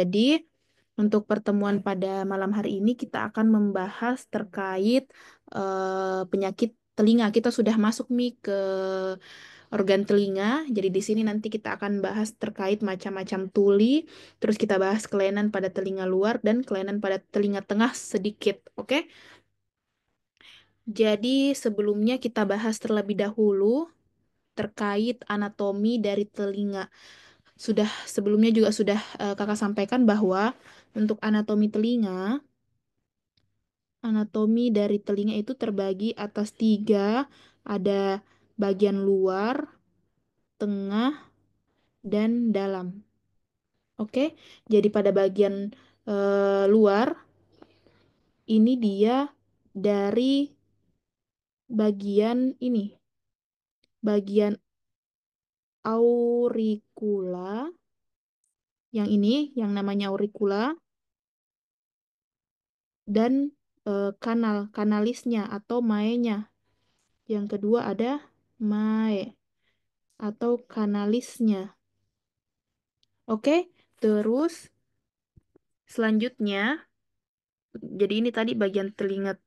Jadi, untuk pertemuan pada malam hari ini kita akan membahas terkait penyakit telinga. Kita sudah masuk nih ke organ telinga. Jadi di sini nanti kita akan bahas terkait macam-macam tuli, terus kita bahas kelainan pada telinga luar dan kelainan pada telinga tengah sedikit. Oke? Jadi sebelumnya kita bahas terlebih dahulu terkait anatomi dari telinga. Sudah sebelumnya juga sudah kakak sampaikan bahwa untuk anatomi dari telinga itu terbagi atas tiga, ada bagian luar, tengah, dan dalam. Oke, jadi pada bagian luar ini dia dari bagian ini, bagian auricula, yang ini yang namanya auricula, dan kanalisnya atau maenya. Yang kedua ada mae atau kanalisnya. Oke, terus selanjutnya, jadi ini tadi bagian telinga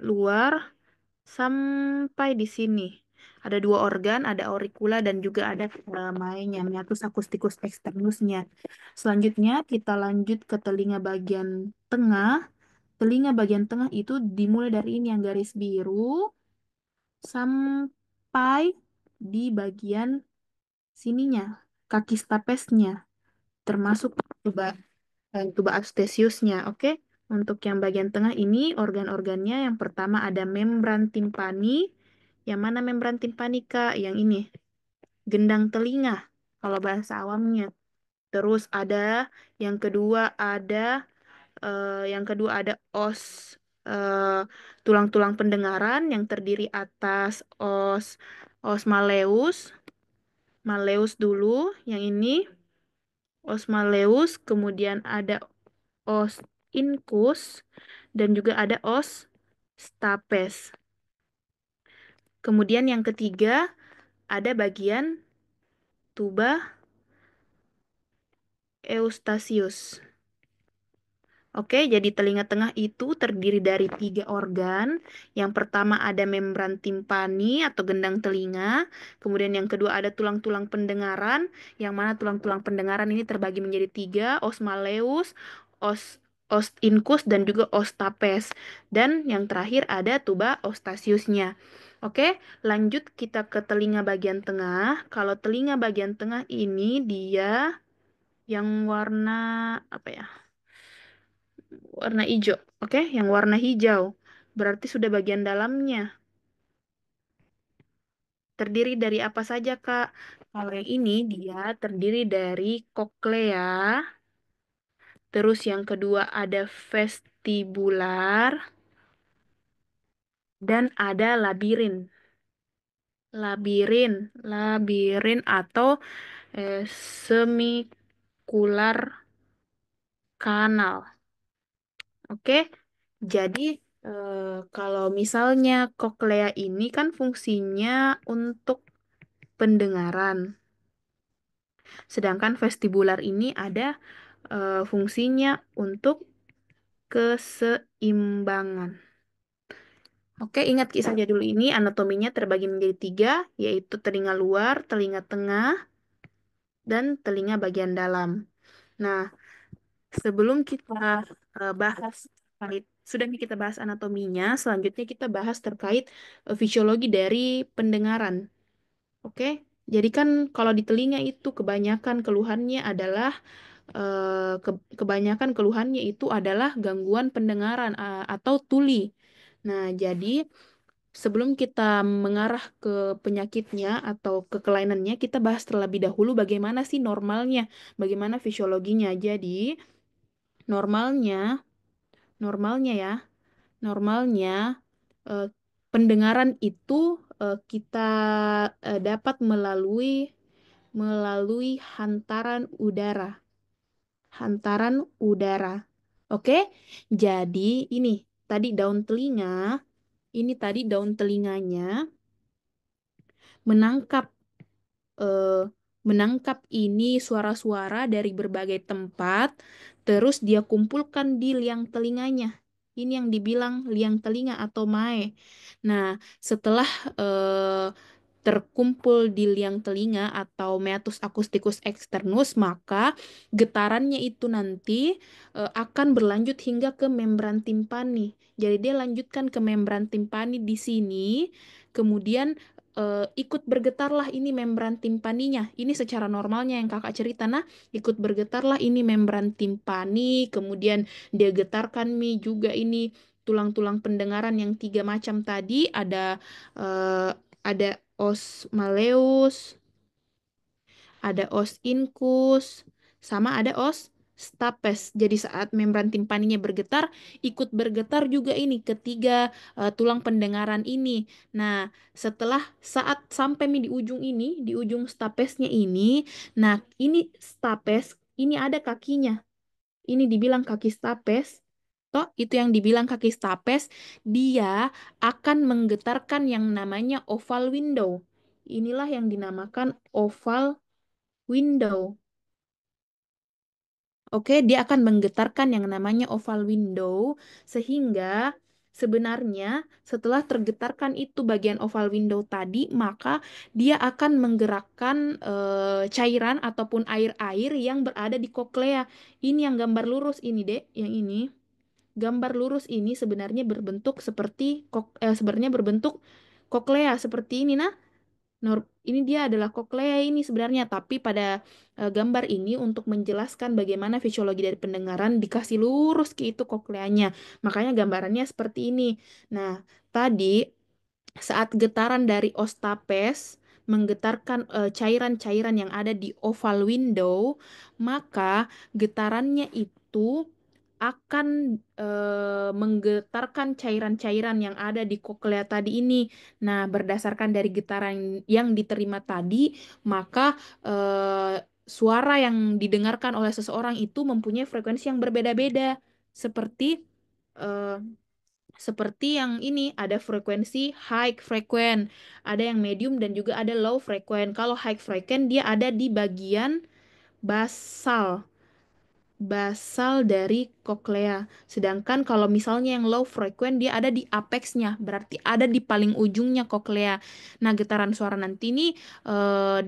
luar sampai di sini. Ada dua organ, ada auricula dan juga ada maenya, meatus acousticus externusnya. Selanjutnya kita lanjut ke telinga bagian tengah. Telinga bagian tengah itu dimulai dari ini yang garis biru sampai di bagian sininya, kaki stapesnya, termasuk tuba austesiusnya. Oke, untuk yang bagian tengah ini organ-organnya yang pertama ada membran timpani. Yang mana membran timpani, Kak? Yang ini, gendang telinga kalau bahasa awamnya. Terus ada yang kedua ada os eh, tulang-tulang pendengaran yang terdiri atas os maleus dulu, yang ini os maleus, kemudian ada os incus dan juga ada os stapes. Kemudian yang ketiga ada bagian tuba eustachius. Oke, jadi telinga tengah itu terdiri dari tiga organ. Yang pertama ada membran timpani atau gendang telinga. Kemudian yang kedua ada tulang-tulang pendengaran, yang mana tulang-tulang pendengaran ini terbagi menjadi tiga, os malleus, os os incus dan juga os stapes. Dan yang terakhir ada tuba eustachiusnya. Oke, lanjut kita ke telinga bagian tengah. Kalau telinga bagian tengah ini dia yang warna apa ya? Warna hijau. Oke, yang warna hijau. Berarti sudah bagian dalamnya. Terdiri dari apa saja, Kak? Kalau yang ini dia terdiri dari koklea. Terus yang kedua ada vestibular. Dan ada labirin. Labirin. Labirin atau semikular kanal. Oke, jadi kalau misalnya koklea ini kan fungsinya untuk pendengaran, sedangkan vestibular ini ada fungsinya untuk keseimbangan. Oke, ingat kisah saja dulu ini anatominya terbagi menjadi tiga, yaitu telinga luar, telinga tengah, dan telinga bagian dalam. Nah, sebelum kita bahas terkait, sudah nih kita bahas anatominya, selanjutnya kita bahas terkait fisiologi dari pendengaran. Oke, jadi kan kalau di telinga itu kebanyakan keluhannya adalah kebanyakan keluhannya itu adalah gangguan pendengaran atau tuli. Nah, jadi sebelum kita mengarah ke penyakitnya atau ke kelainannya, kita bahas terlebih dahulu bagaimana sih normalnya, bagaimana fisiologinya. Jadi, normalnya, normalnya ya, normalnya eh, pendengaran itu kita dapat melalui hantaran udara. Hantaran udara. Oke? Jadi ini tadi daun telinga, ini tadi daun telinganya menangkap menangkap ini suara-suara dari berbagai tempat, terus dia kumpulkan di liang telinganya. Ini yang dibilang liang telinga atau mae. Nah, setelah eh, terkumpul di liang telinga atau meatus acousticus externus, maka getarannya itu nanti akan berlanjut hingga ke membran timpani. Jadi dia lanjutkan ke membran timpani di sini, kemudian ikut bergetarlah ini membran timpaninya. Ini secara normalnya yang kakak cerita. Nah, ikut bergetarlah ini membran timpani, kemudian dia getarkan mi juga ini tulang-tulang pendengaran yang tiga macam tadi. Ada os malleus, ada os incus, sama ada os stapes. Jadi saat membran timpaninya bergetar, ikut bergetar juga ini ketiga tulang pendengaran ini. Nah, setelah saat sampai di ujung ini, di ujung stapesnya ini, nah ini stapes, ini ada kakinya. Ini dibilang kaki stapes. Toh, itu yang dibilang kaki stapes, dia akan menggetarkan yang namanya oval window. Inilah yang dinamakan oval window. Oke, dia akan menggetarkan yang namanya oval window sehingga sebenarnya setelah tergetarkan itu bagian oval window tadi, maka dia akan menggerakkan cairan ataupun air-air yang berada di koklea. Ini yang gambar lurus ini, Dek, yang ini. Gambar lurus ini sebenarnya berbentuk seperti sebenarnya berbentuk koklea seperti ini. Nah, ini dia adalah koklea ini sebenarnya, tapi pada gambar ini untuk menjelaskan bagaimana fisiologi dari pendengaran dikasih lurus ke itu kokleanya. Makanya gambarannya seperti ini. Nah, tadi saat getaran dari ostapes menggetarkan cairan-cairan yang ada di oval window, maka getarannya itu akan menggetarkan cairan-cairan yang ada di koklea tadi ini. Nah, berdasarkan dari getaran yang diterima tadi, maka suara yang didengarkan oleh seseorang itu mempunyai frekuensi yang berbeda-beda. Seperti eh, seperti yang ini ada frekuensi high frequent, ada yang medium dan juga ada low frequent. Kalau high frequent dia ada di bagian basal dari koklea. Sedangkan kalau misalnya yang low frequent dia ada di apexnya, berarti ada di paling ujungnya koklea. Nah, getaran suara nanti ini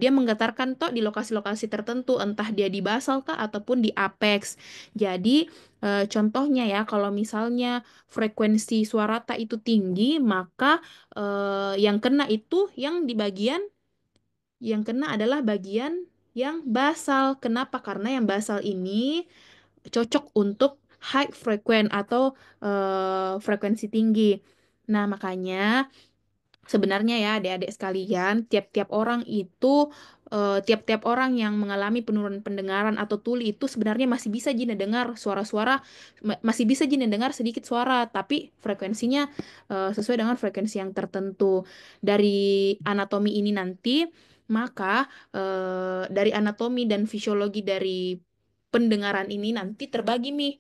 dia menggetarkan toh di lokasi-lokasi tertentu, entah dia di basal kah ataupun di apex. Jadi contohnya ya, kalau misalnya frekuensi suara ta itu tinggi, maka yang kena itu yang kena adalah bagian yang basal. Kenapa? Karena yang basal ini cocok untuk high frequent atau frekuensi tinggi. Nah, makanya sebenarnya ya adik-adik sekalian, tiap-tiap orang yang mengalami penurunan pendengaran atau tuli itu sebenarnya masih bisa Jina dengar suara-suara, masih bisa Jina dengar sedikit suara, tapi frekuensinya sesuai dengan frekuensi yang tertentu. Dari anatomi ini nanti, maka dari anatomi dan fisiologi dari pendengaran ini nanti terbagi nih,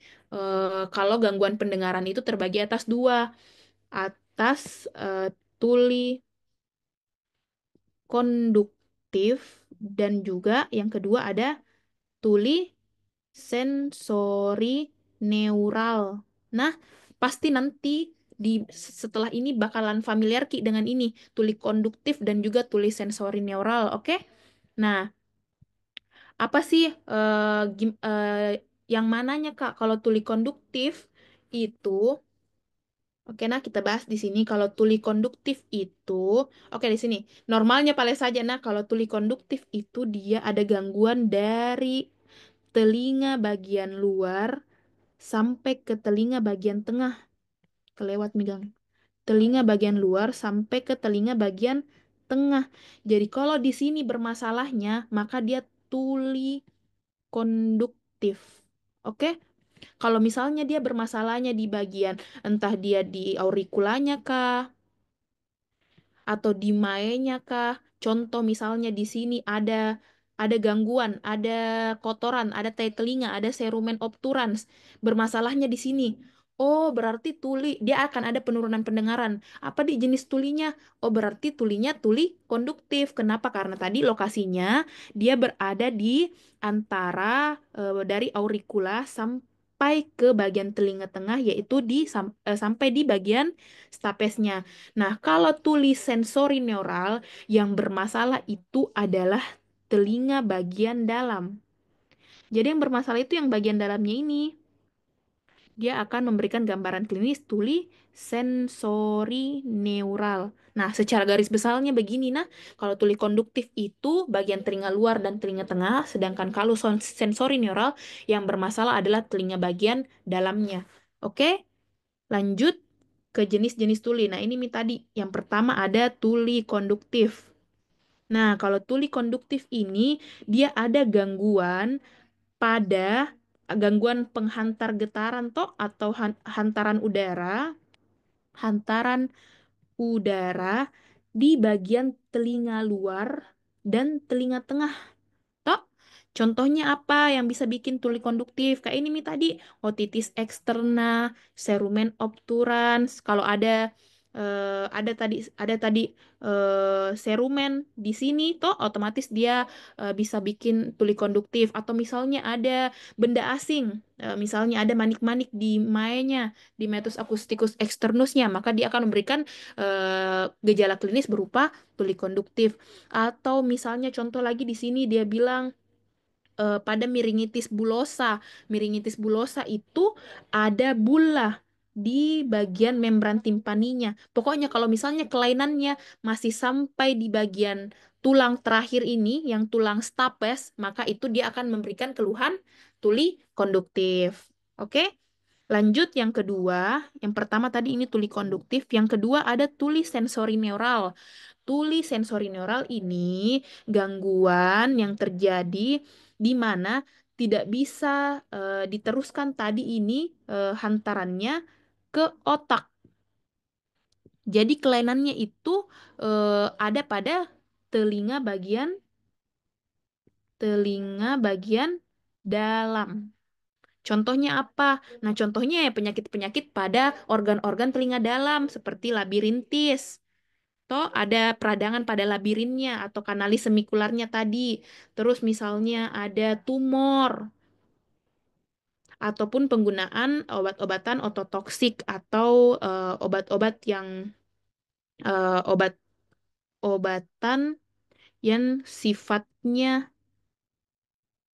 kalau gangguan pendengaran itu terbagi atas dua, atas tuli konduktif dan juga yang kedua ada tuli sensori neural. Nah, pasti nanti di setelah ini bakalan familiar Ki dengan ini, tuli konduktif dan juga tuli sensori neural, oke? Nah, apa sih yang mananya Kak? Kalau tuli konduktif itu, oke, nah kita bahas di sini. Kalau tuli konduktif itu, oke di sini. Normalnya paling saja, nah kalau tuli konduktif itu dia ada gangguan dari telinga bagian luar sampai ke telinga bagian tengah. Kelewat megang. Telinga bagian luar sampai ke telinga bagian tengah. Jadi kalau di sini bermasalahnya, maka dia tuli konduktif. Oke? Kalau misalnya dia bermasalahnya di bagian entah dia di aurikulanya kah atau di maenya kah. Contoh misalnya di sini ada gangguan, ada kotoran, ada tai telinga, ada cerumen obturans. Bermasalahnya di sini. Oh, berarti tuli dia akan ada penurunan pendengaran. Apa di jenis tulinya? Oh, berarti tulinya tuli konduktif. Kenapa? Karena tadi lokasinya dia berada di antara dari auricula sampai ke bagian telinga tengah, yaitu sampai di bagian stapesnya. Nah, kalau tuli sensori neural yang bermasalah itu adalah telinga bagian dalam. Jadi yang bermasalah itu yang bagian dalamnya ini. Dia akan memberikan gambaran klinis tuli sensori neural. Nah, secara garis besarnya begini, nah, kalau tuli konduktif itu bagian telinga luar dan telinga tengah, sedangkan kalau sensori neural yang bermasalah adalah telinga bagian dalamnya. Oke, lanjut ke jenis-jenis tuli. Nah, ini tadi yang pertama ada tuli konduktif. Nah, kalau tuli konduktif ini dia ada pada gangguan penghantar getaran toh atau hantaran udara di bagian telinga luar dan telinga tengah. Toh, contohnya apa yang bisa bikin tuli konduktif? Kayak ini tadi, otitis eksterna, cerumen obturans. Kalau ada tadi cerumen di sini, toh otomatis dia bisa bikin tuli konduktif. Atau misalnya ada benda asing, misalnya ada manik-manik di maenya, di metus acousticus externusnya, maka dia akan memberikan gejala klinis berupa tuli konduktif. Atau misalnya contoh lagi di sini dia bilang pada miringitis bullosa. Miringitis bullosa itu ada bulah di bagian membran timpaninya. Pokoknya kalau misalnya kelainannya masih sampai di bagian tulang terakhir ini, yang tulang stapes, maka itu dia akan memberikan keluhan tuli konduktif. Oke? Lanjut yang kedua, yang pertama tadi ini tuli konduktif, yang kedua ada tuli sensori neural. Tuli sensori neural ini gangguan yang terjadi di mana tidak bisa diteruskan tadi ini hantarannya ke otak. Jadi kelainannya itu ada pada telinga bagian telinga bagian dalam. Contohnya apa? Nah, contohnya ya penyakit-penyakit pada organ-organ telinga dalam seperti labirintis. Toh ada peradangan pada labirinnya atau kanalis semikularnya tadi. Terus misalnya ada tumor ataupun penggunaan obat-obatan ototoksik atau obat-obat yang obat-obatan yang sifatnya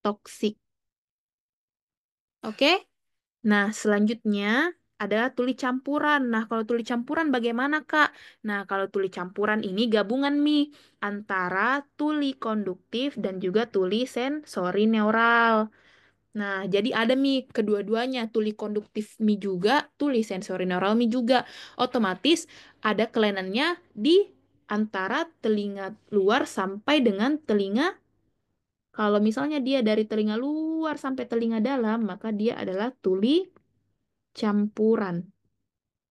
toksik. Oke? Nah, selanjutnya adalah tuli campuran. Nah, kalau tuli campuran bagaimana, Kak? Nah, kalau tuli campuran ini gabungan antara tuli konduktif dan juga tuli sensori neural. Nah, jadi ada kedua-duanya, tuli konduktif juga, tuli sensori neural juga. Otomatis ada kelainannya di antara telinga luar sampai dengan telinga. Kalau misalnya dia dari telinga luar sampai telinga dalam, maka dia adalah tuli campuran.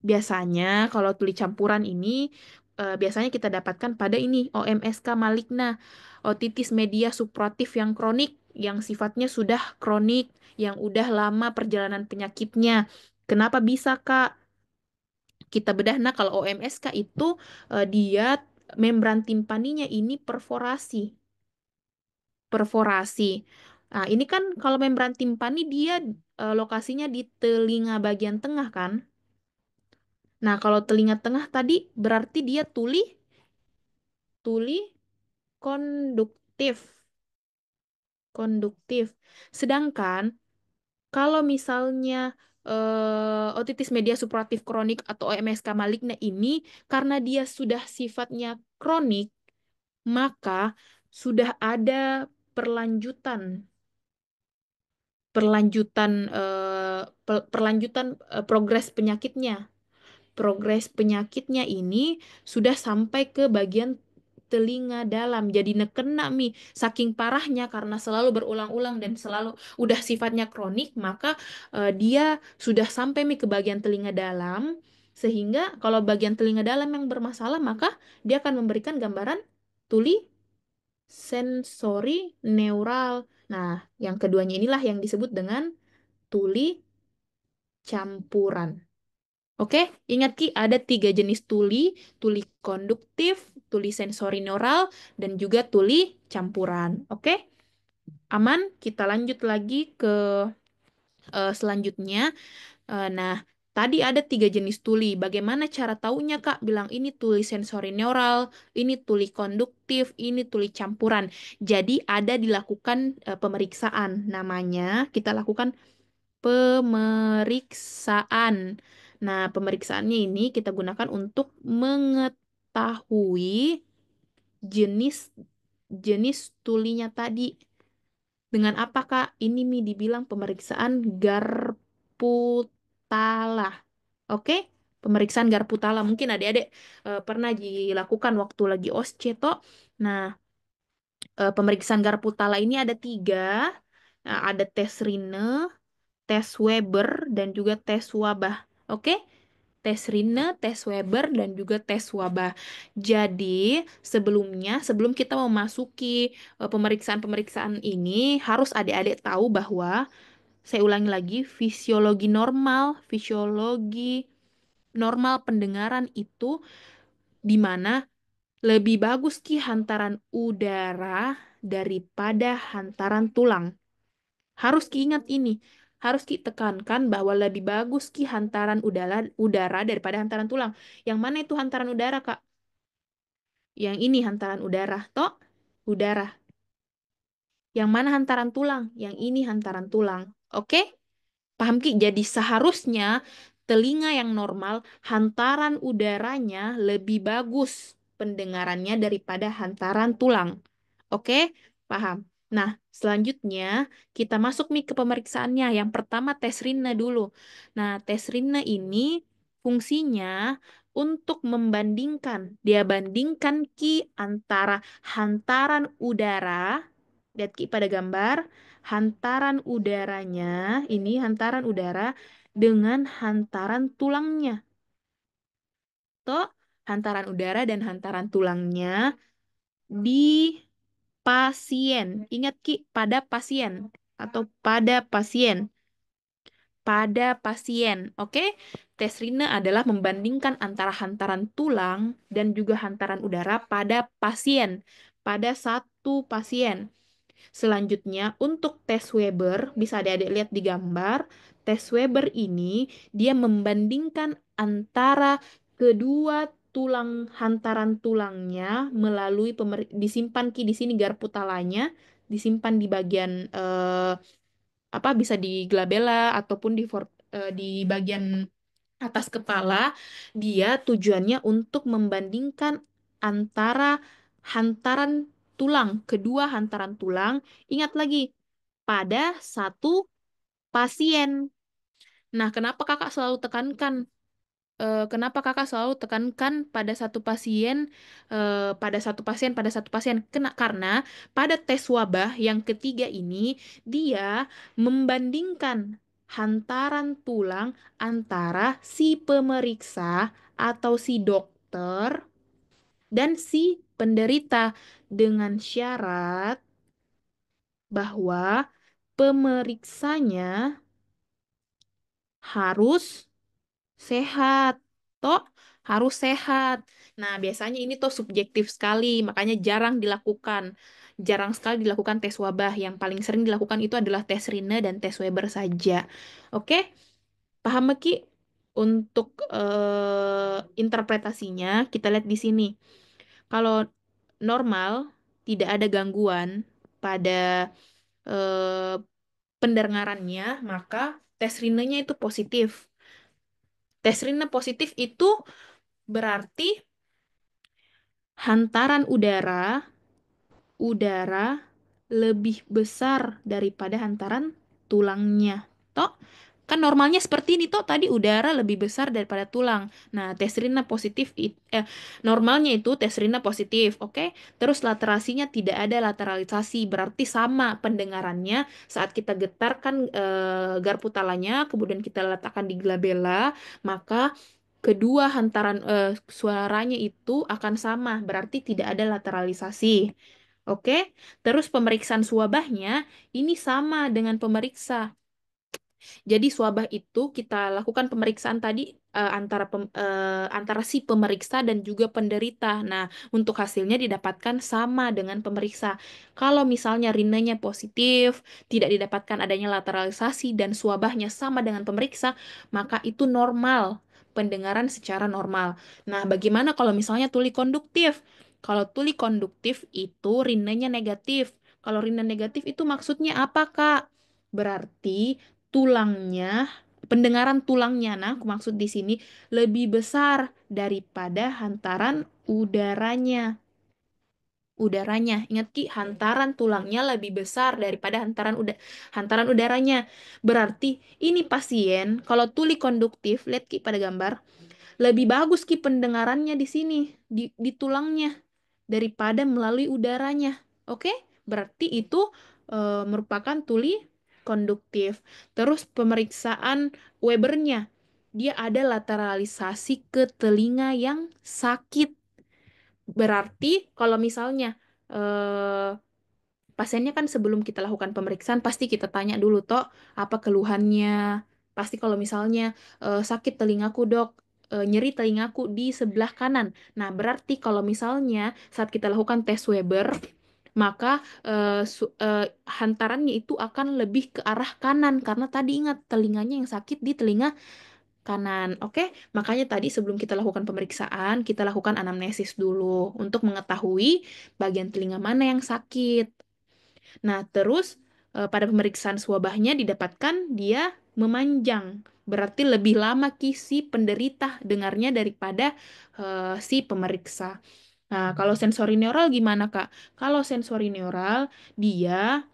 Biasanya kalau tuli campuran ini biasanya kita dapatkan pada ini OMSK maligna, otitis media supuratif yang kronik, yang sifatnya sudah kronik, yang udah lama perjalanan penyakitnya. Kenapa bisa, Kak? Kita bedah. Nah, kalau OMSK itu dia membran timpaninya ini perforasi. Perforasi. Nah, ini kan kalau membran timpani dia lokasinya di telinga bagian tengah kan? Nah, kalau telinga tengah tadi berarti dia tuli konduktif, konduktif. Sedangkan kalau misalnya otitis media supuratif kronik atau OMSK maligna ini karena dia sudah sifatnya kronik, maka sudah ada perlanjutan perlanjutan perlanjutan progres penyakitnya. Progres penyakitnya ini sudah sampai ke bagian telinga dalam. Jadi nekena saking parahnya karena selalu berulang-ulang dan selalu udah sifatnya kronik, maka dia sudah sampai ke bagian telinga dalam sehingga kalau bagian telinga dalam yang bermasalah maka dia akan memberikan gambaran tuli sensori neural. Nah, yang keduanya inilah yang disebut dengan tuli campuran. Oke, ingat Ki, ada tiga jenis tuli, tuli konduktif, tuli sensori neural, dan juga tuli campuran. Oke, aman. Kita lanjut lagi ke selanjutnya. Nah, tadi ada tiga jenis tuli. Bagaimana cara taunya, Kak? Bilang ini tuli sensori neural, ini tuli konduktif, ini tuli campuran. Jadi ada dilakukan pemeriksaan. Namanya kita lakukan pemeriksaan. Nah, pemeriksaannya ini kita gunakan untuk mengetahui jenis jenis tulinya tadi. Dengan apa, Kak? Ini Mi dibilang pemeriksaan Garputala. Oke? Pemeriksaan Garputala. Mungkin adik-adik pernah dilakukan waktu lagi OSCE. Nah, pemeriksaan Garputala ini ada tiga. Nah, ada tes Rine, tes Weber, dan juga tes Wabah. Oke? Tes Rine, tes Weber, dan juga tes wabah. Jadi, sebelum kita memasuki pemeriksaan-pemeriksaan ini, harus adik-adik tahu bahwa, saya ulangi lagi, fisiologi normal pendengaran itu di mana lebih bagus Ki hantaran udara daripada hantaran tulang. Harus diingat ini. Harus ditekankan bahwa lebih bagus Ki hantaran udara daripada hantaran tulang. Yang mana itu hantaran udara, Kak? Yang ini hantaran udara. Tok, udara. Yang mana hantaran tulang? Yang ini hantaran tulang. Oke? Paham Ki? Jadi seharusnya telinga yang normal, hantaran udaranya lebih bagus pendengarannya daripada hantaran tulang. Oke, paham. Nah, selanjutnya kita masuk nih ke pemeriksaannya. Yang pertama tes Rina dulu. Nah, tes Rina ini fungsinya untuk membandingkan, dia bandingkan Ki antara hantaran udara, lihat Ki pada gambar, hantaran udaranya, ini hantaran udara dengan hantaran tulangnya. Toh, hantaran udara dan hantaran tulangnya di pasien. Ingat Ki, pada pasien atau pada pasien. Pada pasien, oke? Tes Rina adalah membandingkan antara hantaran tulang dan juga hantaran udara pada pasien, pada satu pasien. Selanjutnya, untuk tes Weber, bisa adik-adik lihat di gambar, tes Weber ini dia membandingkan antara kedua tulang hantaran tulangnya melalui disimpan Ki di sini garputalanya, disimpan di bagian apa bisa di glabella ataupun di bagian atas kepala. Dia tujuannya untuk membandingkan antara hantaran tulang, kedua hantaran tulang. Ingat lagi, pada satu pasien. Nah, kenapa kakak selalu tekankan pada satu pasien? Karena pada tes wabah yang ketiga ini dia membandingkan hantaran tulang antara si pemeriksa atau si dokter dan si penderita dengan syarat bahwa pemeriksanya harus sehat, toh harus sehat. Nah, biasanya ini tuh subjektif sekali, makanya jarang sekali dilakukan tes wabah. Yang paling sering dilakukan itu adalah tes Rina dan tes Weber saja. Oke, paham Meki? Untuk interpretasinya, kita lihat di sini. Kalau normal, tidak ada gangguan pada eh, pendengarannya, maka tes Rinanya itu positif. Tes Rina positif itu berarti hantaran udara lebih besar daripada hantaran tulangnya. Toh, kan normalnya seperti ini toh tadi udara lebih besar daripada tulang. Nah, tes Rina normalnya itu tes Rina positif, oke? Terus laterasinya tidak ada lateralisasi, berarti sama pendengarannya saat kita getarkan garpu talanya, kemudian kita letakkan di glabella, maka kedua hantaran suaranya itu akan sama, berarti tidak ada lateralisasi. Oke, terus pemeriksaan suabahnya ini sama dengan pemeriksa. Jadi swabah itu kita lakukan pemeriksaan tadi antara si pemeriksa dan juga penderita. Nah, untuk hasilnya didapatkan sama dengan pemeriksa. Kalau misalnya rinenya positif, tidak didapatkan adanya lateralisasi dan swabahnya sama dengan pemeriksa, maka itu normal, pendengaran secara normal. Nah, bagaimana kalau misalnya tuli konduktif? Kalau tuli konduktif itu rinenya negatif. Kalau rina negatif itu maksudnya apa, Kak? Berarti tulangnya, pendengaran tulangnya, nah aku maksud di sini lebih besar daripada hantaran udaranya. Udaranya, ingat Ki, hantaran tulangnya lebih besar daripada hantaran udaranya. Berarti ini pasien kalau tuli konduktif, lihat Ki pada gambar, lebih bagus Ki pendengarannya di sini, di tulangnya daripada melalui udaranya. Oke? Berarti itu merupakan tuli konduktif. Terus pemeriksaan Webernya, dia ada lateralisasi ke telinga yang sakit. Berarti kalau misalnya eh, pasiennya kan sebelum kita lakukan pemeriksaan pasti kita tanya dulu toh apa keluhannya. Pasti kalau misalnya sakit telingaku dok, nyeri telingaku di sebelah kanan. Nah berarti kalau misalnya saat kita lakukan tes Weber maka hantarannya itu akan lebih ke arah kanan karena tadi ingat telinganya yang sakit di telinga kanan. Oke, makanya tadi sebelum kita lakukan pemeriksaan, kita lakukan anamnesis dulu untuk mengetahui bagian telinga mana yang sakit. Nah, terus pada pemeriksaan swabahnya didapatkan dia memanjang. Berarti lebih lama si penderita dengarnya daripada si pemeriksa. Nah, kalau sensori neural gimana, Kak? Kalau sensori neural, dia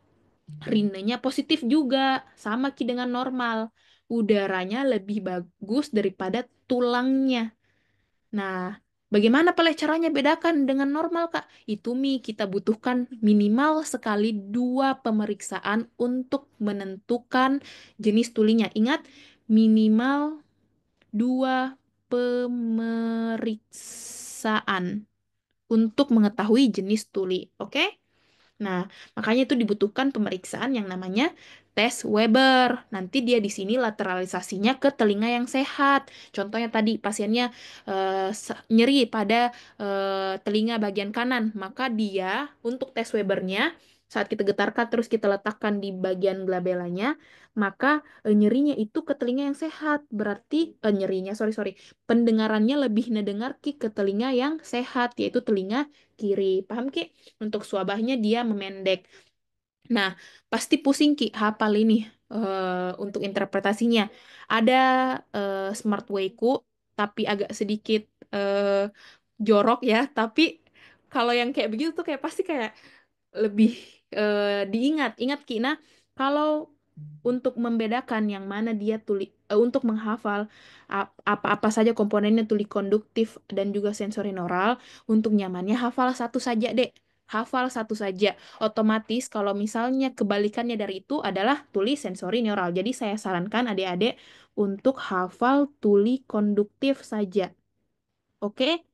rinenya positif juga, sama Ki dengan normal. Udaranya lebih bagus daripada tulangnya. Nah, bagaimana pala caranya bedakan dengan normal, Kak? Itu kita butuhkan minimal sekali dua pemeriksaan untuk menentukan jenis tulinya. Ingat, minimal dua pemeriksaan untuk mengetahui jenis tuli. Oke? Nah, makanya itu dibutuhkan pemeriksaan yang namanya tes Weber. Nanti dia di sini lateralisasinya ke telinga yang sehat. Contohnya tadi pasiennya nyeri pada telinga bagian kanan, maka dia untuk tes Webernya saat kita getarkan terus kita letakkan di bagian glabellanya, maka nyerinya itu ke telinga yang sehat. Berarti nyerinya, sorry sorry, pendengarannya lebih ngedengar ke telinga yang sehat, yaitu telinga kiri. Paham Ki? Untuk suabahnya dia memendek. Nah, pasti pusing Ki hafal ini untuk interpretasinya. Ada Smart Way-ku, tapi agak sedikit jorok ya. Tapi kalau yang kayak begitu tuh kayak pasti kayak lebih diingat. Ingat Ki, nah kalau untuk membedakan yang mana dia untuk menghafal apa-apa saja komponennya tuli konduktif dan juga sensori neural, untuk nyamannya hafal satu saja, Dek. Hafal satu saja. Otomatis kalau misalnya kebalikannya dari itu adalah tuli sensori neural. Jadi saya sarankan adik-adik untuk hafal tuli konduktif saja. Oke?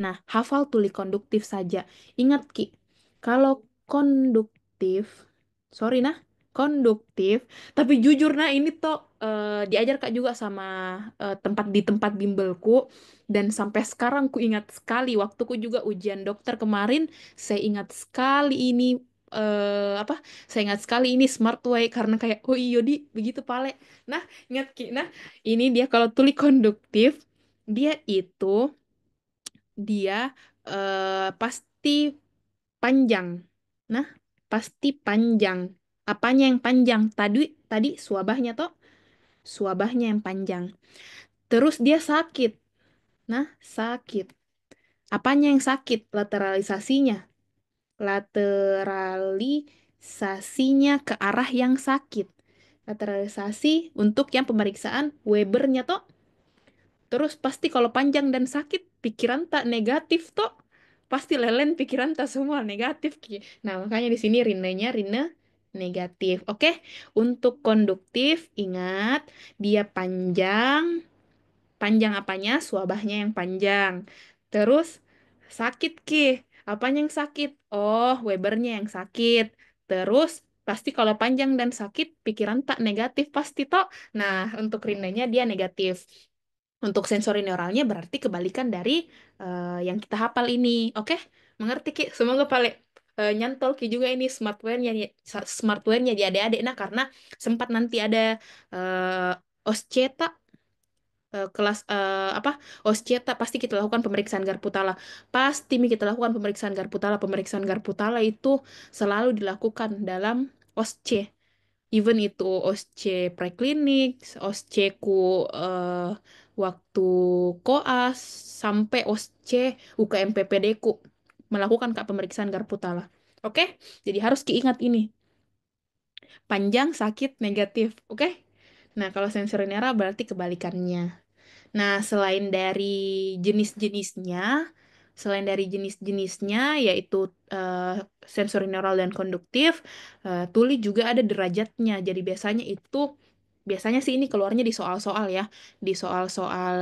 Nah, hafal tuli konduktif saja. Ingat, Ki, kalau konduktif, sorry nah, konduktif, tapi jujur nah ini tuh diajar Kak juga sama di tempat bimbelku, dan sampai sekarang ku ingat sekali, waktu ku juga ujian dokter kemarin, saya ingat sekali ini apa? Saya ingat sekali ini Smart Way karena kayak oh iya di begitu pale. Nah, ingat Ki, nah ini dia kalau tuli konduktif dia itu dia pasti panjang. Nah, pasti panjang. Apanya yang panjang? Tadi tadi suabahnya toh, suabahnya yang panjang. Terus dia sakit. Nah, sakit. Apanya yang sakit? Lateralisasinya. Lateralisasinya ke arah yang sakit. Lateralisasi untuk yang pemeriksaan Webernya toh. Terus pasti kalau panjang dan sakit, pikiran tak negatif toh. Pasti lelen pikiran tak semua negatif. Nah, makanya di sini rinenya rine negatif. Oke, untuk konduktif, ingat dia panjang. Panjang apanya? Suabahnya yang panjang. Terus sakit Ki. Apanya yang sakit? Oh, Webernya yang sakit. Terus Pasti kalau panjang dan sakit, pikiran tak negatif pasti toh. Nah, untuk rindanya dia negatif. Untuk sensori neuralnya berarti kebalikan dari yang kita hafal ini. Oke? Mengerti, Ki? Semoga nyantol Ki juga ini smartware-nya di adik-adik. Nah, karena sempat nanti ada oscheta kelas apa oscheta pasti kita lakukan pemeriksaan garputala. Pasti kita lakukan pemeriksaan garputala. Pemeriksaan garputala itu selalu dilakukan dalam osce. Even itu OSCE preklinik, OSCE ku eh, waktu koas, sampai OSCE UKMPPD ku melakukan Kak pemeriksaan Garputala. Oke? Jadi harus diingat ini. Panjang, sakit, negatif. Oke? Nah, kalau sensori nera berarti kebalikannya. Nah, selain dari jenis-jenisnya, yaitu sensori neural dan konduktif, tuli juga ada derajatnya. Jadi biasanya sih ini keluarnya di soal-soal ya, di soal-soal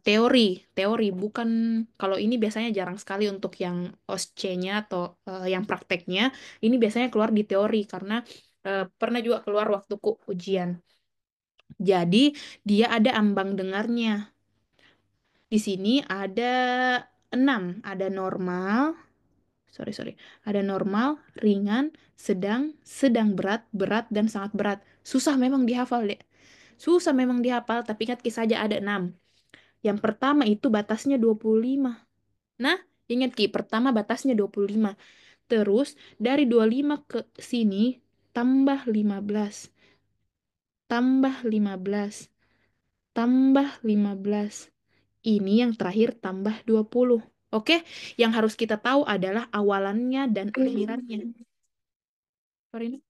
teori, teori bukan kalau ini biasanya jarang sekali untuk yang OSCE-nya atau yang prakteknya. Ini biasanya keluar di teori karena pernah juga keluar waktu ujian. Jadi dia ada ambang dengarnya. Di sini ada 6, ada normal, sorry sorry, ada normal, ringan, sedang, sedang berat, berat, dan sangat berat. Susah memang dihafal, Dek. Susah memang dihafal, tapi ingat kisah aja ada 6. Yang pertama itu batasnya 25. Nah, ingat Ki, pertama batasnya 25. Terus dari 25 ke sini tambah 15, tambah 15, tambah 15. Ini yang terakhir tambah 20. Oke, yang harus kita tahu adalah awalannya dan akhirannya. Sorry,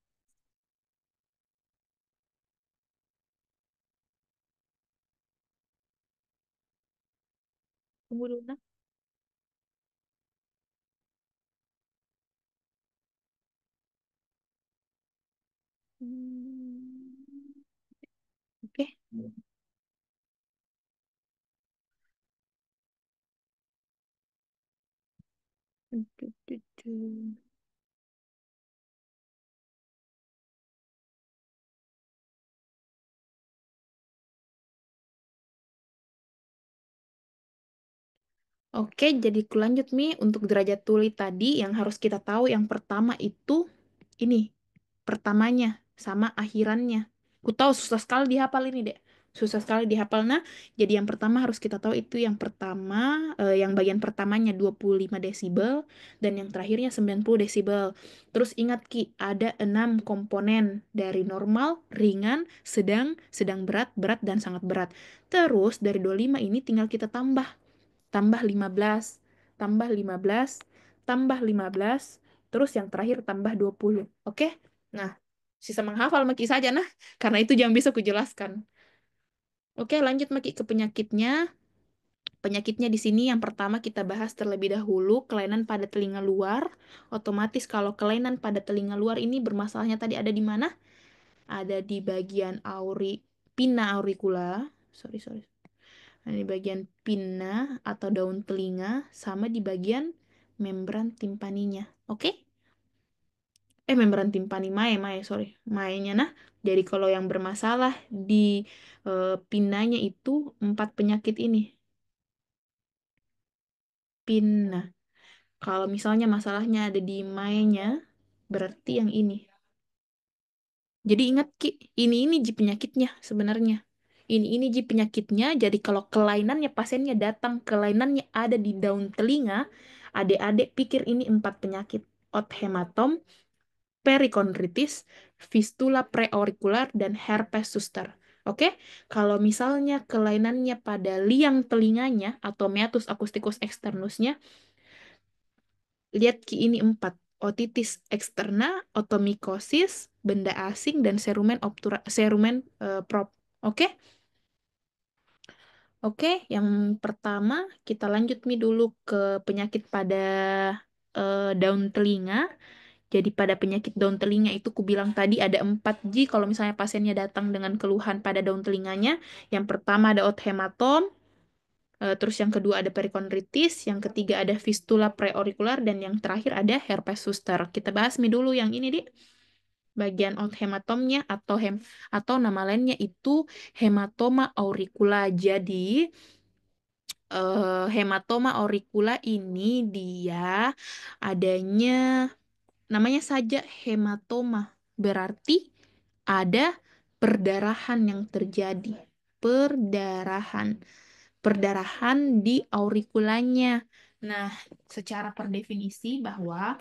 tunggu dulu. Nah. Hmm, Oke. Oke, jadi kulanjut Mi. Untuk derajat tuli tadi yang harus kita tahu yang pertama itu ini. Pertamanya sama akhirannya. Ku tahu susah sekali dihafal ini, Dek. Susah sekali dihafal. Nah, jadi yang pertama harus kita tahu itu yang pertama, yang bagian pertamanya 25 desibel dan yang terakhirnya 90 desibel. Terus ingat Ki, ada 6 komponen dari normal, ringan, sedang, sedang berat, berat, dan sangat berat. Terus dari 25 ini tinggal kita tambah 15, tambah 15, tambah 15, terus yang terakhir tambah 20. Oke? Nah, sisa menghafal Maki saja nah, karena itu jangan bisa kujelaskan. Oke, lanjut Maki ke penyakitnya. Penyakitnya di sini yang pertama kita bahas terlebih dahulu kelainan pada telinga luar. Otomatis kalau kelainan pada telinga luar ini bermasalahnya tadi ada di mana? Ada di bagian pinna auricula. Sorry, sorry. Nah, di bagian pinna atau daun telinga sama di bagian membran timpaninya. Oke? Membran timpani sorry. Mae-nya nah. Jadi kalau yang bermasalah di pinnanya itu 4 penyakit ini. Pinna. Kalau misalnya masalahnya ada di mae-nya, berarti yang ini. Jadi ingat Ki, ini ji penyakitnya sebenarnya. Ini ji penyakitnya. Jadi kalau kelainannya pasiennya datang, kelainannya ada di daun telinga, adik-adik pikir ini 4 penyakit. Othematom, perikondritis, fistula preaurikular, dan herpes zoster. Oke, kalau misalnya kelainannya pada liang telinganya atau meatus acousticus externusnya, lihat Ki ini 4. Otitis eksterna, otomikosis, benda asing, dan serumen prop. Oke, oke. Yang pertama kita lanjut nih dulu ke penyakit pada daun telinga. Jadi pada penyakit daun telinga itu kubilang tadi ada 4G kalau misalnya pasiennya datang dengan keluhan pada daun telinganya. Yang pertama ada othematom, Terus yang kedua ada perikondritis, yang ketiga ada fistula preaurikular, dan yang terakhir ada herpes zoster. Kita bahas nih dulu yang ini, Dik. Bagian out hematomnya atau nama lainnya itu hematoma auricula. Jadi hematoma auricula ini dia adanya namanya saja hematoma. Berarti ada perdarahan yang terjadi. Perdarahan. Perdarahan di aurikulanya. Nah, secara per definisi bahwa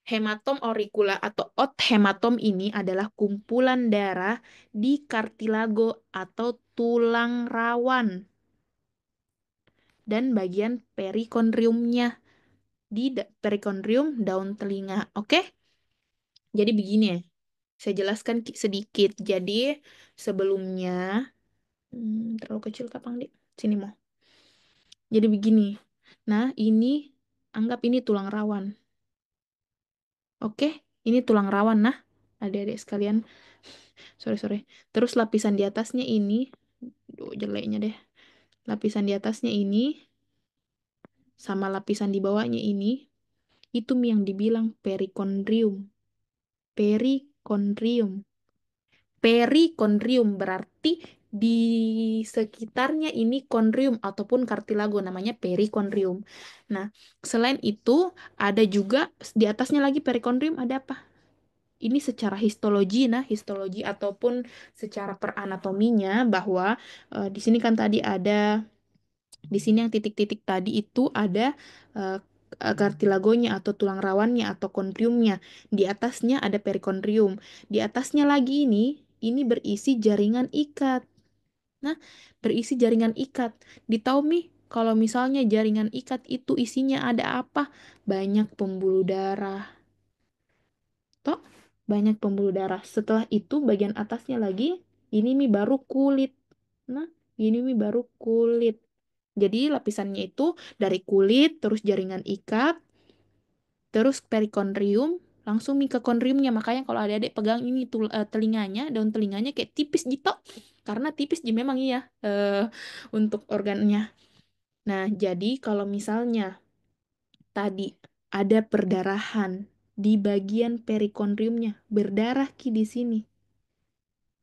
hematom auricula atau ot hematom ini adalah kumpulan darah di kartilago atau tulang rawan dan bagian perikondriumnya di perikondrium daun telinga. Oke? Jadi begini ya. Saya jelaskan sedikit. Jadi sebelumnya terlalu kecil kapang di sini mau. Jadi begini. Nah, ini anggap ini tulang rawan. Oke? Ini tulang rawan nah. Adik-adik sekalian. Sorry, sorry. Terus lapisan di atasnya ini, duh, jeleknya deh. Lapisan di atasnya ini sama lapisan di bawahnya ini, itu yang dibilang perikondrium. Perikondrium. Perikondrium berarti di sekitarnya ini kondrium ataupun kartilago namanya perikondrium. Nah, selain itu ada juga di atasnya lagi perikondrium ada apa? Ini secara histologi, nah histologi ataupun secara peranatominya bahwa di sini kan tadi ada di sini yang titik-titik tadi itu ada eh, kartilagonya atau tulang rawannya atau kondriumnya. Di atasnya ada perikondrium. Di atasnya lagi ini berisi jaringan ikat. Nah, berisi jaringan ikat. Ditahu Mi, kalau misalnya jaringan ikat itu isinya ada apa? Banyak pembuluh darah. Toh, banyak pembuluh darah. Setelah itu bagian atasnya lagi, ini Mi baru kulit. Nah, ini Mi baru kulit. Jadi lapisannya itu dari kulit, terus jaringan ikat, terus perikondrium, langsung ke kondriumnya. Makanya kalau adik-adik pegang ini telinganya, daun telinganya kayak tipis gitu. Karena tipis jadi memang iya untuk organnya. Nah, jadi kalau misalnya tadi ada perdarahan di bagian perikondriumnya, berdarah Ki di sini.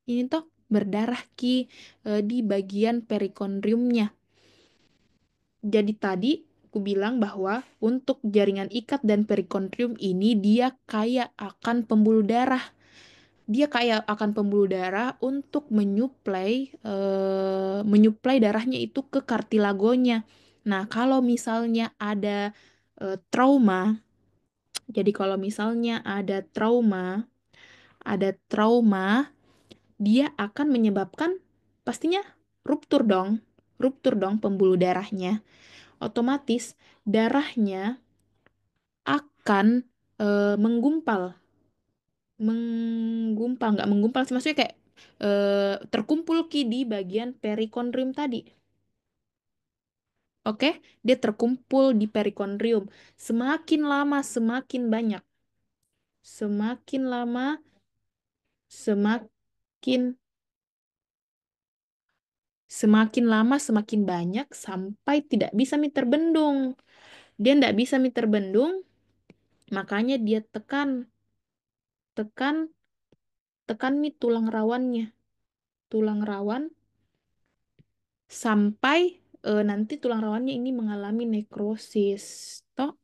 Ini toh berdarah Ki di bagian perikondriumnya. Jadi tadi aku bilang bahwa untuk jaringan ikat dan perikondrium ini dia kaya akan pembuluh darah. Dia kaya akan pembuluh darah untuk menyuplai darahnya itu ke kartilagonya. Nah, kalau misalnya trauma, jadi kalau misalnya ada trauma, dia akan menyebabkan pastinya ruptur dong, ruptur dong pembuluh darahnya. Otomatis darahnya akan menggumpal, nggak menggumpal sih, maksudnya kayak terkumpul Ki di bagian perikondrium tadi. Oke, dia terkumpul di perikondrium. Semakin lama semakin banyak. Semakin lama semakin semakin lama semakin banyak sampai tidak bisa mi terbendung. Dia tidak bisa mi terbendung, makanya dia tekan, tekan, tekan mi tulang rawannya. Tulang rawan sampai nanti tulang rawannya ini mengalami nekrosis. Toh,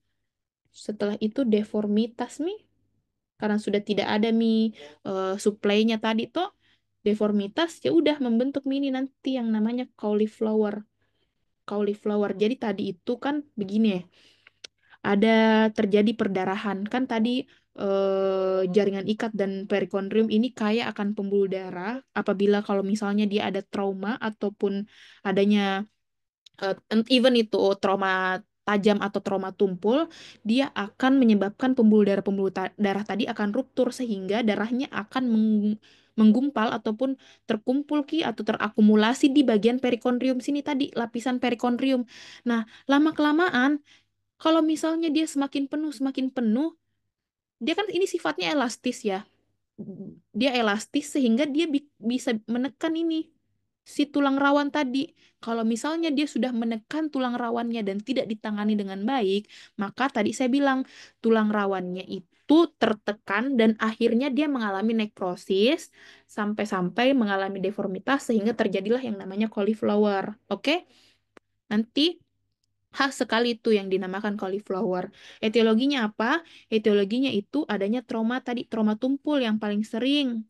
setelah itu deformitas mi, karena sudah tidak ada mi suplainya tadi toh, deformitas ya udah membentuk mi ini nanti yang namanya cauliflower. Cauliflower. Jadi tadi itu kan begini ya, ada terjadi perdarahan. Kan tadi jaringan ikat dan perikondrium ini kaya akan pembuluh darah apabila kalau misalnya dia ada trauma ataupun adanya even itu trauma tajam atau trauma tumpul, dia akan menyebabkan pembuluh darah tadi akan ruptur sehingga darahnya akan menggumpal ataupun terkumpul Ki atau terakumulasi di bagian perikondrium sini tadi, lapisan perikondrium. Nah, lama-kelamaan kalau misalnya dia semakin penuh, dia kan ini sifatnya elastis ya. Dia elastis sehingga dia bisa menekan ini. si tulang rawan tadi. Kalau misalnya dia sudah menekan tulang rawannya dan tidak ditangani dengan baik, maka tadi saya bilang tulang rawannya itu tertekan dan akhirnya dia mengalami nekrosis sampai-sampai mengalami deformitas sehingga terjadilah yang namanya cauliflower. Oke? Nanti khas sekali itu yang dinamakan cauliflower. Etiologinya apa? Etiologinya itu adanya trauma tadi, trauma tumpul yang paling sering.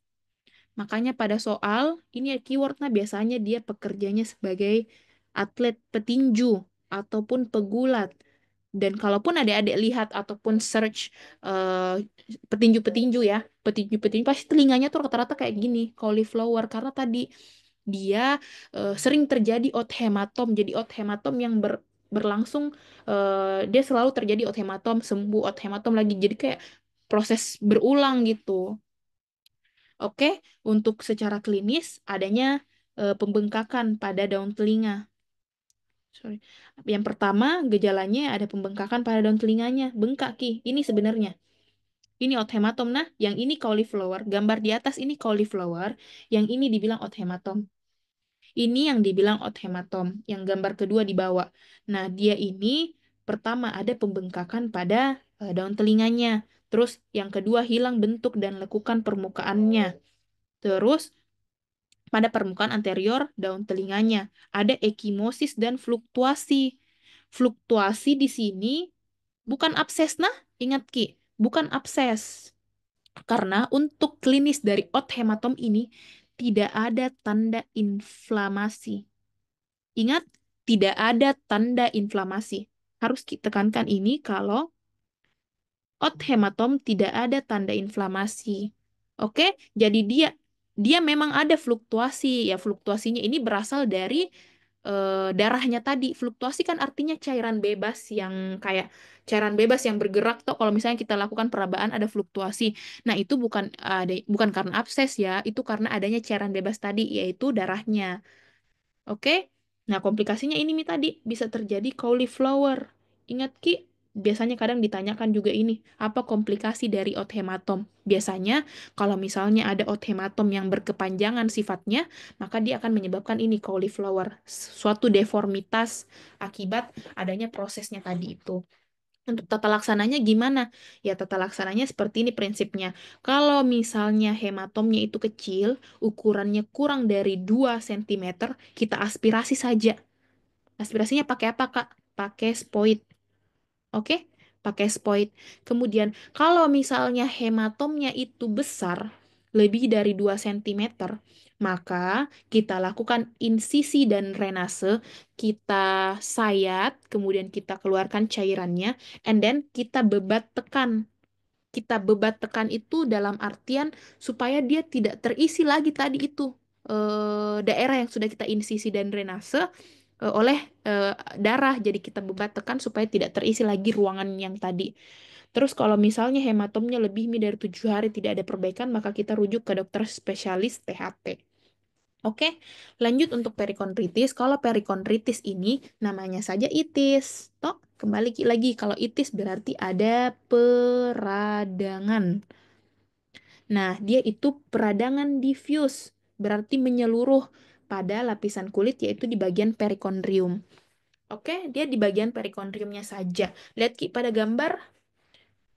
Makanya pada soal, ini ya keywordnya biasanya dia pekerjanya sebagai atlet petinju ataupun pegulat. Dan kalaupun adik-adik lihat ataupun search eh, petinju-petinju ya, petinju-petinju pasti telinganya tuh rata-rata kayak gini, cauliflower. Karena tadi dia sering terjadi otot hematom. Jadi otot hematom yang berlangsung, dia selalu terjadi otot hematom, sembuh otot hematom lagi. Jadi kayak proses berulang gitu. Oke, untuk secara klinis adanya pembengkakan pada daun telinga. Sorry. Yang pertama, gejalanya ada pembengkakan pada daun telinganya. Bengkak, Ki. Ini sebenarnya. Ini otot hematom. Nah, yang ini cauliflower. Gambar di atas ini cauliflower. Yang ini dibilang otot hematom. Ini yang dibilang otot hematom. Yang gambar kedua di bawah. Nah, dia ini pertama ada pembengkakan pada daun telinganya. Terus yang kedua hilang bentuk dan lekukan permukaannya. Terus pada permukaan anterior daun telinganya ada ekimosis dan fluktuasi. Fluktuasi di sini bukan abses, nah, ingat Ki, bukan abses. Karena untuk klinis dari otot hematom ini tidak ada tanda inflamasi. Ingat, tidak ada tanda inflamasi. Harus kita tekankan ini kalau otot hematom tidak ada tanda inflamasi. Oke, jadi dia memang ada fluktuasi. Ya, fluktuasinya ini berasal dari darahnya tadi. Fluktuasi kan artinya cairan bebas yang kayak cairan bebas yang bergerak toh kalau misalnya kita lakukan perabaan ada fluktuasi. Nah, itu bukan karena abses ya, itu karena adanya cairan bebas tadi yaitu darahnya. Oke? Nah, komplikasinya ini Mi tadi bisa terjadi cauliflower. Ingat Ki, biasanya kadang ditanyakan juga ini, apa komplikasi dari otot hematom? Biasanya kalau misalnya ada otot hematom yang berkepanjangan sifatnya, maka dia akan menyebabkan ini cauliflower, suatu deformitas akibat adanya prosesnya tadi itu. Untuk tata laksananya gimana? Ya, tata laksananya seperti ini prinsipnya. Kalau misalnya hematomnya itu kecil, ukurannya kurang dari 2 cm, kita aspirasi saja. Aspirasinya pakai apa, Kak? Pakai spoit. Oke? Pakai spoit. Kemudian, kalau misalnya hematomnya itu besar, lebih dari 2 cm, maka kita lakukan insisi dan renase, kita sayat, kemudian kita keluarkan cairannya, and then kita bebat tekan. Kita bebat tekan itu dalam artian supaya dia tidak terisi lagi tadi itu daerah yang sudah kita insisi dan renase oleh darah. Jadi kita bebat tekan supaya tidak terisi lagi ruangan yang tadi. Terus kalau misalnya hematomnya lebih dari 7 hari tidak ada perbaikan, maka kita rujuk ke dokter spesialis THT. Oke, lanjut untuk perikondritis. Kalau perikondritis ini namanya saja itis. Toh, kembali lagi kalau itis berarti ada peradangan. Nah, dia itu peradangan diffuse, berarti menyeluruh pada lapisan kulit yaitu di bagian perikondrium. Oke, dia di bagian perikondriumnya saja. Lihat Ki pada gambar,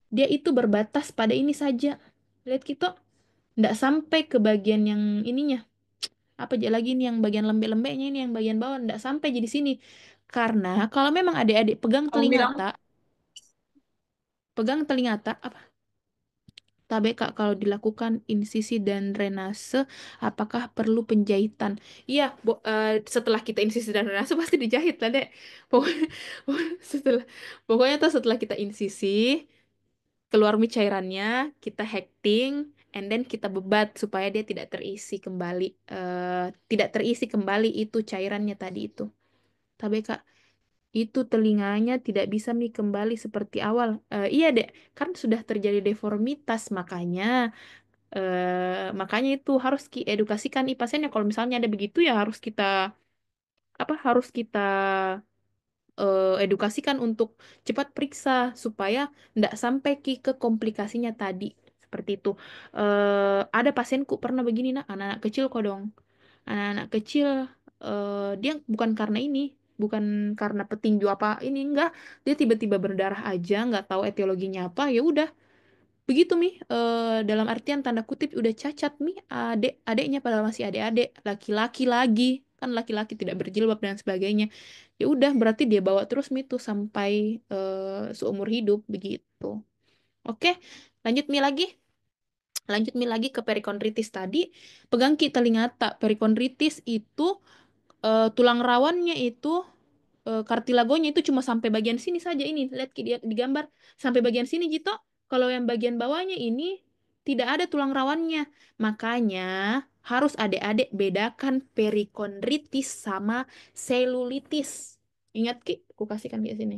dia itu berbatas pada ini saja. Lihat gitu, nggak sampai ke bagian yang ininya. Apa aja lagi nih yang bagian lembek-lembeknya ini yang bagian bawah nggak sampai jadi sini. Karena kalau memang adik-adik pegang Kamu telinga bilang tak, pegang telinga tak, Tabe Kak, kalau dilakukan insisi dan renase, apakah perlu penjahitan? Iya, setelah kita insisi dan renase pasti dijahit lah, Dek. Pokoknya, setelah, pokoknya tuh setelah kita insisi, keluar mie cairannya, kita hecting, and then kita bebat supaya dia tidak terisi kembali, tidak terisi kembali itu cairannya tadi itu. Tabe Kak, itu telinganya tidak bisa mie kembali seperti awal. Iya, Dek, kan sudah terjadi deformitas, makanya itu harus edukasikan nih pasiennya kalau misalnya ada begitu ya harus kita harus kita edukasikan untuk cepat periksa supaya tidak sampai ke komplikasinya tadi seperti itu. Ada pasienku pernah begini nak, anak-anak kecil kok dong. Anak-anak kecil dia bukan karena ini, bukan karena petinju apa ini enggak, dia tiba-tiba berdarah aja, nggak tahu etiologinya apa, ya udah begitu Mi. Dalam artian tanda kutip udah cacat Mi, adeknya padahal masih adik-adik, laki-laki lagi, kan laki-laki tidak berjilbab dan sebagainya. Ya udah berarti dia bawa terus Mi tuh sampai seumur hidup begitu. Oke, lanjut Mi lagi. Lanjut Mi lagi ke perikondritis tadi. Pegang ki telinga tak. Perikondritis itu tulang rawannya itu kartilagonya itu cuma sampai bagian sini saja ini. Lihat Ki, di gambar sampai bagian sini Jito. Kalau yang bagian bawahnya ini tidak ada tulang rawannya. Makanya harus adik-adik bedakan perikondritis sama selulitis. Ingat Ki, aku kasihkan di sini.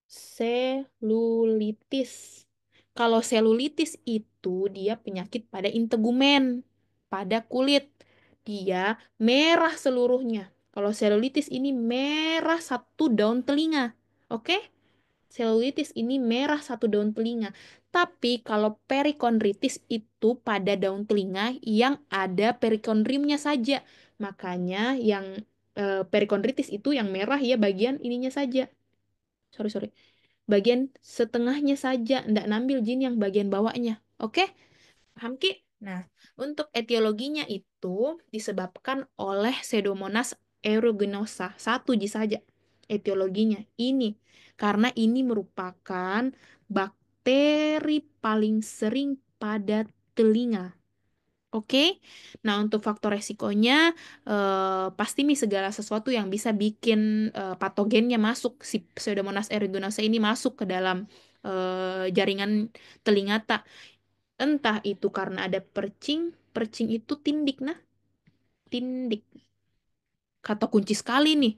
Selulitis. Kalau selulitis itu dia penyakit pada integumen, pada kulit. Dia merah seluruhnya. Kalau selulitis ini merah satu daun telinga. Oke? Selulitis ini merah satu daun telinga. Tapi kalau perikondritis itu pada daun telinga yang ada perikondriumnya saja. Makanya yang perikondritis itu yang merah ya bagian ininya saja. Sorry, sorry. Bagian setengahnya saja, ndak nambil jin yang bagian bawahnya. Oke? Paham, Ki? Nah, untuk etiologinya itu disebabkan oleh Pseudomonas aeruginosa. Satu ji saja etiologinya. Ini. Karena ini merupakan bakteri paling sering pada telinga. Oke, nah untuk faktor resikonya pasti nih segala sesuatu yang bisa bikin patogennya masuk si Pseudomonas aeruginosa ini masuk ke dalam jaringan telinga tak. Entah itu karena ada percing, percing itu tindik nah, tindik. Kata kunci sekali nih.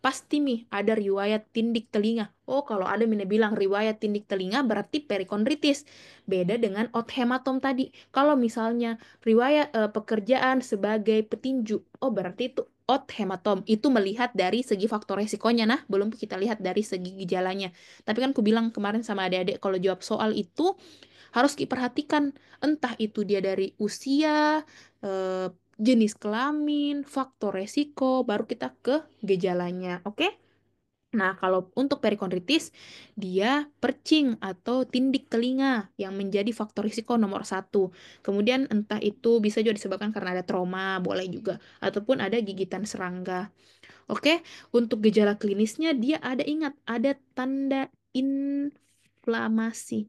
Pasti nih ada riwayat tindik telinga. Oh, kalau ada mina bilang riwayat tindik telinga berarti perikondritis. Beda dengan othematom tadi. Kalau misalnya riwayat pekerjaan sebagai petinju, oh berarti itu othematom. Itu melihat dari segi faktor resikonya nah, belum kita lihat dari segi gejalanya. Tapi kan aku bilang kemarin sama adik-adik kalau jawab soal itu harus diperhatikan entah itu dia dari usia, eh, jenis kelamin, faktor resiko, baru kita ke gejalanya. Oke? Nah, kalau untuk perikondritis, dia percing atau tindik telinga yang menjadi faktor risiko nomor satu. Kemudian entah itu bisa juga disebabkan karena ada trauma, boleh juga. Ataupun ada gigitan serangga. Oke, untuk gejala klinisnya dia ada ingat, ada tanda inflamasi.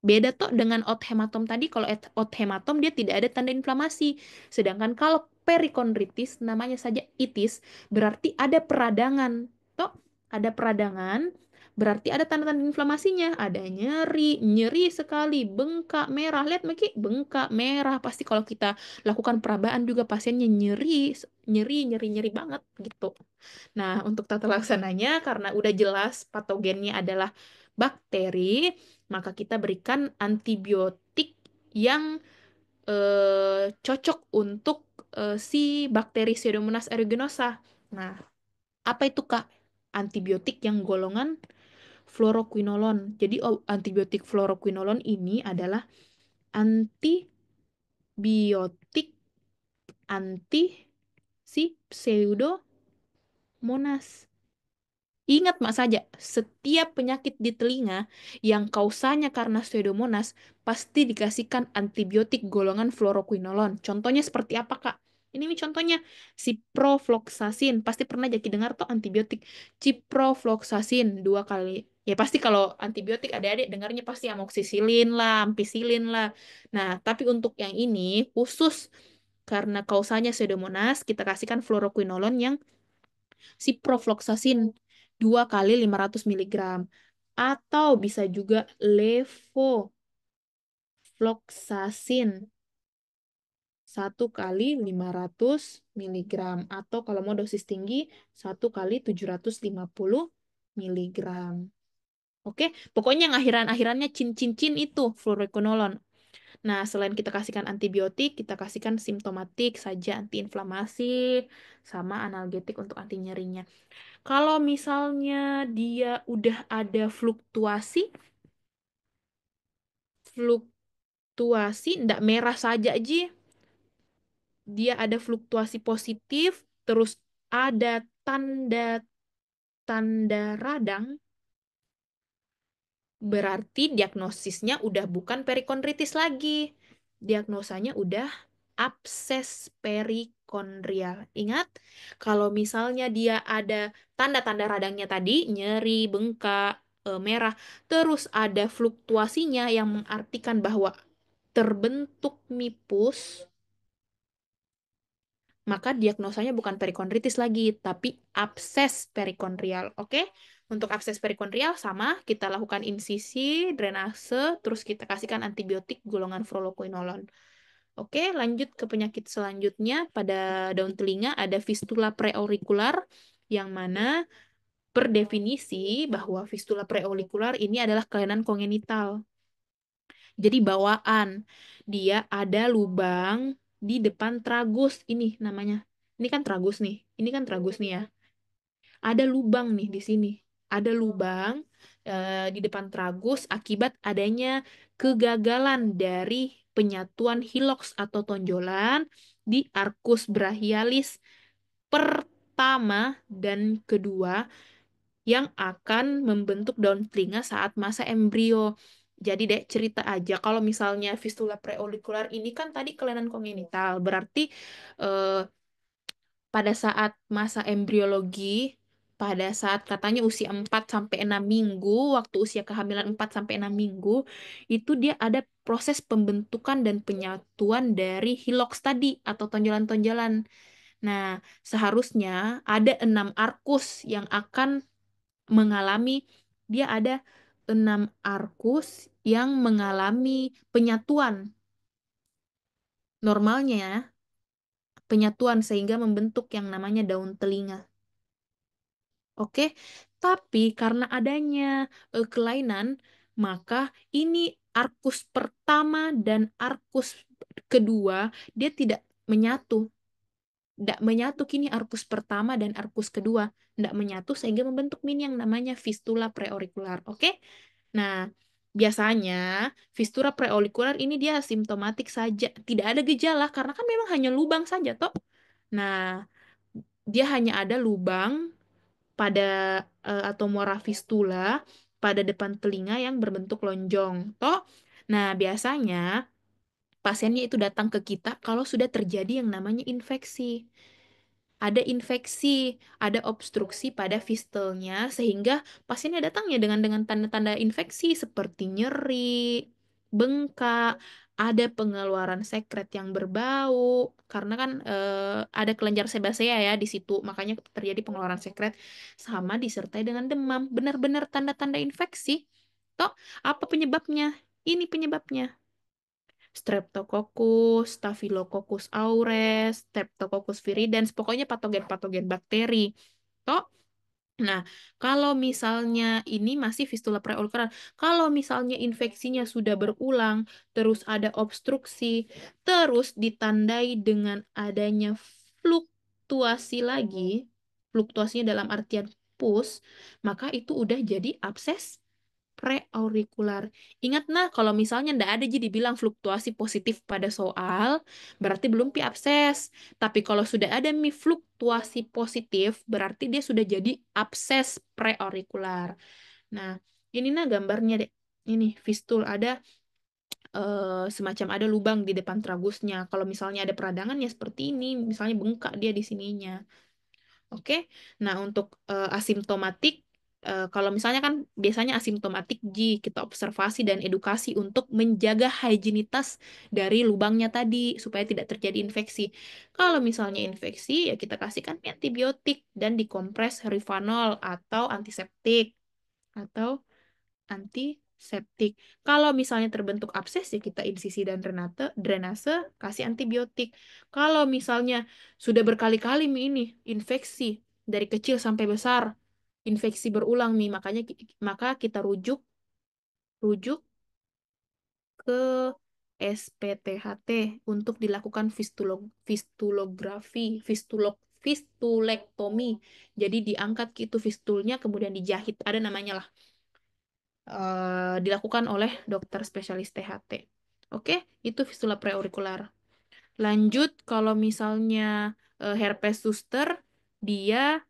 Beda tuh dengan othematom tadi, kalau othematom dia tidak ada tanda inflamasi. Sedangkan kalau perikondritis namanya saja itis, berarti ada peradangan. Toh, ada peradangan, berarti ada tanda-tanda inflamasinya. Ada nyeri, nyeri sekali, bengkak, merah. Lihat Maki, bengkak, merah. Pasti kalau kita lakukan perabaan juga pasiennya nyeri, nyeri, nyeri, nyeri banget gitu. Nah, untuk tata laksananya, karena udah jelas patogennya adalah bakteri, maka kita berikan antibiotik yang cocok untuk si bakteri Pseudomonas aeruginosa. Nah, apa itu, Kak? Antibiotik yang golongan fluoroquinolon. Jadi, antibiotik fluoroquinolon ini adalah antibiotik anti si Pseudomonas. Ingat mak saja, setiap penyakit di telinga yang kausanya karena Pseudomonas pasti dikasihkan antibiotik golongan fluoroquinolon. Contohnya seperti apa, Kak? Ini nih contohnya ciprofloxacin. Pasti pernah jadi dengar tuh antibiotik ciprofloxacin 2 kali. Ya pasti kalau antibiotik adik-adik dengarnya pasti amoxicillin lah, ampicillin lah. Nah, tapi untuk yang ini khusus karena kausanya Pseudomonas, kita kasihkan fluoroquinolon yang ciprofloxacin 2 kali 500 miligram. Atau bisa juga levofloxacin 1 kali 500 miligram. Atau kalau mau dosis tinggi 1 kali 750 miligram. Oke, pokoknya yang akhiran-akhirannya cin-cin-cin itu fluoroquinolon. Nah, selain kita kasihkan antibiotik, kita kasihkan simptomatik saja, antiinflamasi, sama analgetik untuk anti nyerinya. Kalau misalnya dia udah ada fluktuasi, fluktuasi ndak merah saja aja, dia ada fluktuasi positif, terus ada tanda-tanda radang, berarti diagnosisnya udah bukan perikondritis lagi. Diagnosanya udah abses perikondrial. Ingat, kalau misalnya dia ada tanda-tanda radangnya tadi, nyeri, bengkak, merah, terus ada fluktuasinya yang mengartikan bahwa terbentuk mipus, maka diagnosanya bukan perikondritis lagi, tapi abses perikondrial. Oke? Untuk abses perikondrial sama, kita lakukan insisi, drainase, terus kita kasihkan antibiotik golongan fluoroquinolone. Oke, lanjut ke penyakit selanjutnya. Pada daun telinga ada fistula preaurikular, yang mana per definisi bahwa fistula preaurikular ini adalah kelainan kongenital. Jadi bawaan. Dia ada lubang di depan tragus. Ini namanya. Ini kan tragus nih. Ini kan tragus nih ya. Ada lubang nih di sini. Ada lubang di depan tragus akibat adanya kegagalan dari penyatuan hiloks atau tonjolan di arcus brachialis pertama dan kedua yang akan membentuk daun telinga saat masa embrio. Jadi dek cerita aja kalau misalnya fistula preaurikular ini kan tadi kelainan kongenital, berarti eh, pada saat masa embriologi, pada saat katanya usia 4 sampai 6 minggu, waktu usia kehamilan 4 sampai 6 minggu, itu dia ada proses pembentukan dan penyatuan dari hiloks tadi atau tonjolan-tonjolan. Nah, seharusnya ada 6 arkus yang akan mengalami, dia ada 6 arkus yang mengalami penyatuan. Normalnya penyatuan sehingga membentuk yang namanya daun telinga. Oke, tapi karena adanya kelainan, maka ini arkus pertama dan arkus kedua dia tidak menyatu. Tidak menyatu kini arkus pertama dan arkus kedua. Tidak menyatu sehingga membentuk mini yang namanya fistula preaurikular. Oke? Nah, biasanya fistula preaurikular ini dia simptomatik saja. Tidak ada gejala karena kan memang hanya lubang saja, toh. Nah, dia hanya ada lubang pada atau muara fistula pada depan telinga yang berbentuk lonjong. Toh, nah biasanya pasiennya itu datang ke kita kalau sudah terjadi yang namanya infeksi. Ada infeksi, ada obstruksi pada fistelnya sehingga pasiennya datangnya dengan tanda-tanda infeksi seperti nyeri, bengkak, ada pengeluaran sekret yang berbau karena kan ada kelenjar sebasea ya di situ, makanya terjadi pengeluaran sekret sama disertai dengan demam. Benar-benar tanda-tanda infeksi. Toh, apa penyebabnya? Ini penyebabnya. Streptococcus, Staphylococcus aureus, Streptococcus viridans, pokoknya patogen-patogen bakteri. Toh, nah, kalau misalnya ini masih fistula preaurikular, kalau misalnya infeksinya sudah berulang, terus ada obstruksi, terus ditandai dengan adanya fluktuasi lagi, fluktuasinya dalam artian pus, maka itu udah jadi abses preaurikular. Ingat nah, kalau misalnya ndak ada jadi bilang fluktuasi positif pada soal, berarti belum pi abses. Tapi kalau sudah ada mi fluktuasi positif, berarti dia sudah jadi abses preaurikular. Nah, ini nah gambarnya deh. Ini fistul ada semacam ada lubang di depan tragusnya. Kalau misalnya ada peradangan ya seperti ini, misalnya bengkak dia di sininya. Oke, nah untuk asimptomatik, kalau misalnya kan biasanya asimptomatik kita observasi dan edukasi untuk menjaga higienitas dari lubangnya tadi supaya tidak terjadi infeksi. Kalau misalnya infeksi, ya kita kasihkan antibiotik dan dikompres Rivanol atau antiseptik atau antiseptik. Kalau misalnya terbentuk abses ya kita insisi dan drainase, kasih antibiotik. Kalau misalnya sudah berkali-kali ini infeksi dari kecil sampai besar, infeksi berulang nih, maka kita rujuk ke SPTHT untuk dilakukan fistulektomi. Jadi diangkat gitu fistulnya kemudian dijahit, ada namanya lah, dilakukan oleh dokter spesialis THT. Oke, itu fistula preaurikular. Lanjut, kalau misalnya herpes zoster, dia